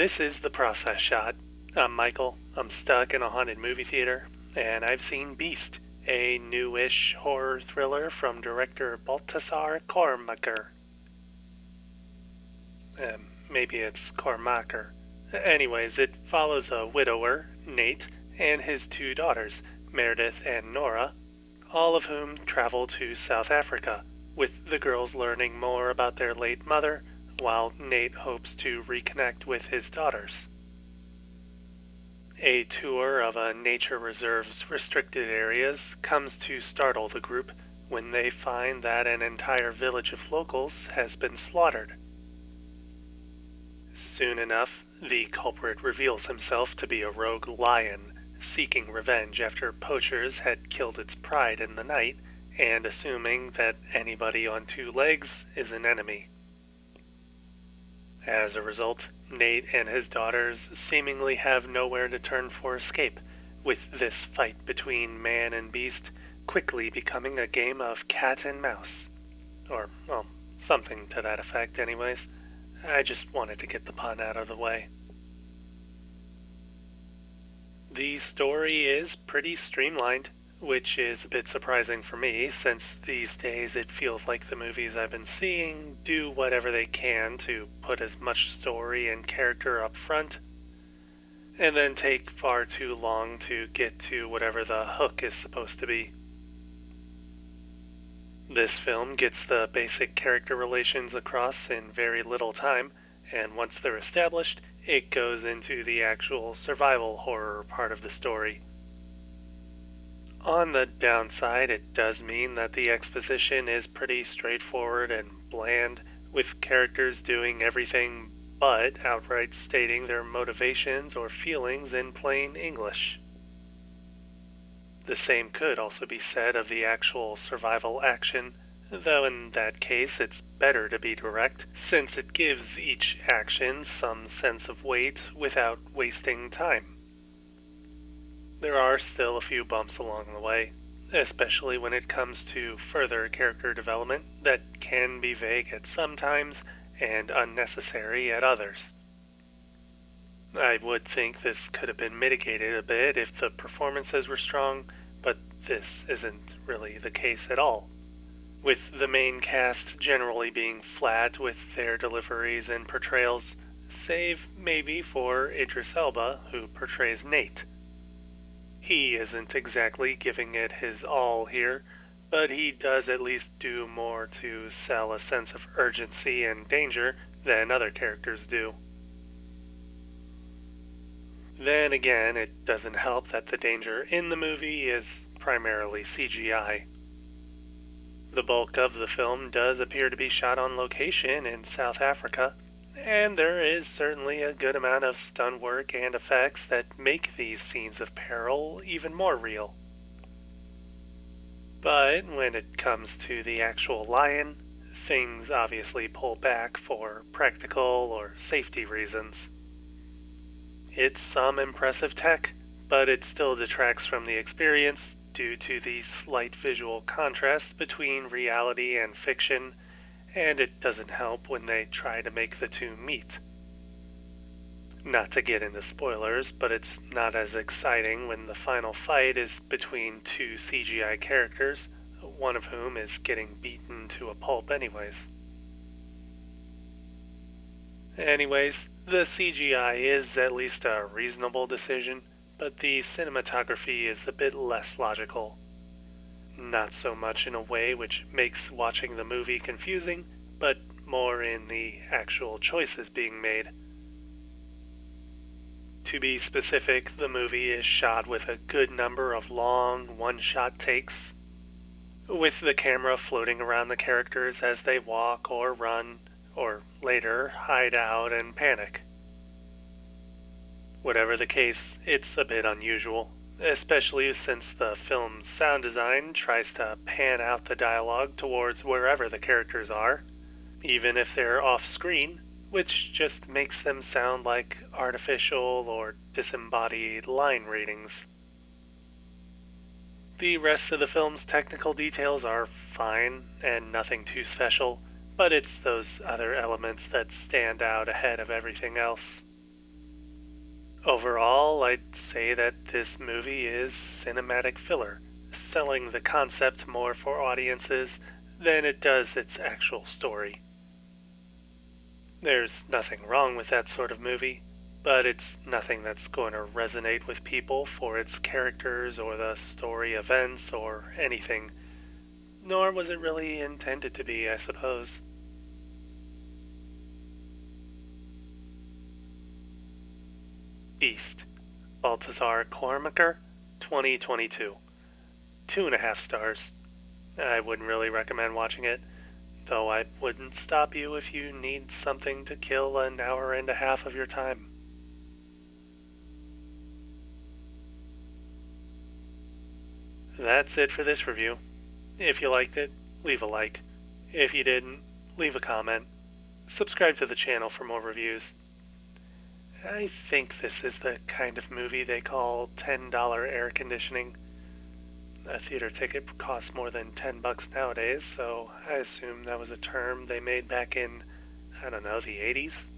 This is The Process Shot. I'm Michael. I'm stuck in a haunted movie theater, and I've seen Beast, a newish horror thriller from director Baltasar Kormákur. Maybe it's Kormákur. Anyways, it follows a widower, Nate, and his two daughters, Meredith and Nora, all of whom travel to South Africa, with the girls learning more about their late mother, while Nate hopes to reconnect with his daughters. A tour of a nature reserve's restricted areas comes to startle the group when they find that an entire village of locals has been slaughtered. Soon enough, the culprit reveals himself to be a rogue lion, seeking revenge after poachers had killed its pride in the night, and assuming that anybody on two legs is an enemy. As a result, Nate and his daughters seemingly have nowhere to turn for escape, with this fight between man and beast quickly becoming a game of cat and mouse. Or, well, something to that effect anyways. I just wanted to get the pun out of the way. The story is pretty streamlined, which is a bit surprising for me, since these days it feels like the movies I've been seeing do whatever they can to put as much story and character up front, and then take far too long to get to whatever the hook is supposed to be. This film gets the basic character relations across in very little time, and once they're established, it goes into the actual survival horror part of the story. On the downside, it does mean that the exposition is pretty straightforward and bland, with characters doing everything but outright stating their motivations or feelings in plain English. The same could also be said of the actual survival action, though in that case it's better to be direct, since it gives each action some sense of weight without wasting time. There are still a few bumps along the way, especially when it comes to further character development that can be vague at some times and unnecessary at others. I would think this could have been mitigated a bit if the performances were strong, but this isn't really the case at all, with the main cast generally being flat with their deliveries and portrayals, save maybe for Idris Elba, who portrays Nate. He isn't exactly giving it his all here, but he does at least do more to sell a sense of urgency and danger than other characters do. Then again, it doesn't help that the danger in the movie is primarily CGI. The bulk of the film does appear to be shot on location in South Africa, and there is certainly a good amount of stunt work and effects that make these scenes of peril even more real. But when it comes to the actual lion, things obviously pull back for practical or safety reasons. It's some impressive tech, but it still detracts from the experience due to the slight visual contrast between reality and fiction, and it doesn't help when they try to make the two meet. Not to get into spoilers, but it's not as exciting when the final fight is between two CGI characters, one of whom is getting beaten to a pulp anyways. Anyways, the CGI is at least a reasonable decision, but the cinematography is a bit less logical. Not so much in a way which makes watching the movie confusing, but more in the actual choices being made. To be specific, the movie is shot with a good number of long, one-shot takes, with the camera floating around the characters as they walk or run, or later hide out and panic. Whatever the case, it's a bit unusual, especially since the film's sound design tries to pan out the dialogue towards wherever the characters are, even if they're off-screen, which just makes them sound like artificial or disembodied line readings. The rest of the film's technical details are fine and nothing too special, but it's those other elements that stand out ahead of everything else. Overall, I'd say that this movie is cinematic filler, selling the concept more for audiences than it does its actual story. There's nothing wrong with that sort of movie, but it's nothing that's going to resonate with people for its characters or the story events or anything, nor was it really intended to be, I suppose. Beast, Baltasar Kormákur, 2022. 2.5 stars. I wouldn't really recommend watching it, though I wouldn't stop you if you need something to kill an hour and a half of your time. That's it for this review. If you liked it, leave a like. If you didn't, leave a comment. Subscribe to the channel for more reviews. I think this is the kind of movie they call $10 air conditioning. A theater ticket costs more than $10 nowadays, so I assume that was a term they made back in, I don't know, the 80s?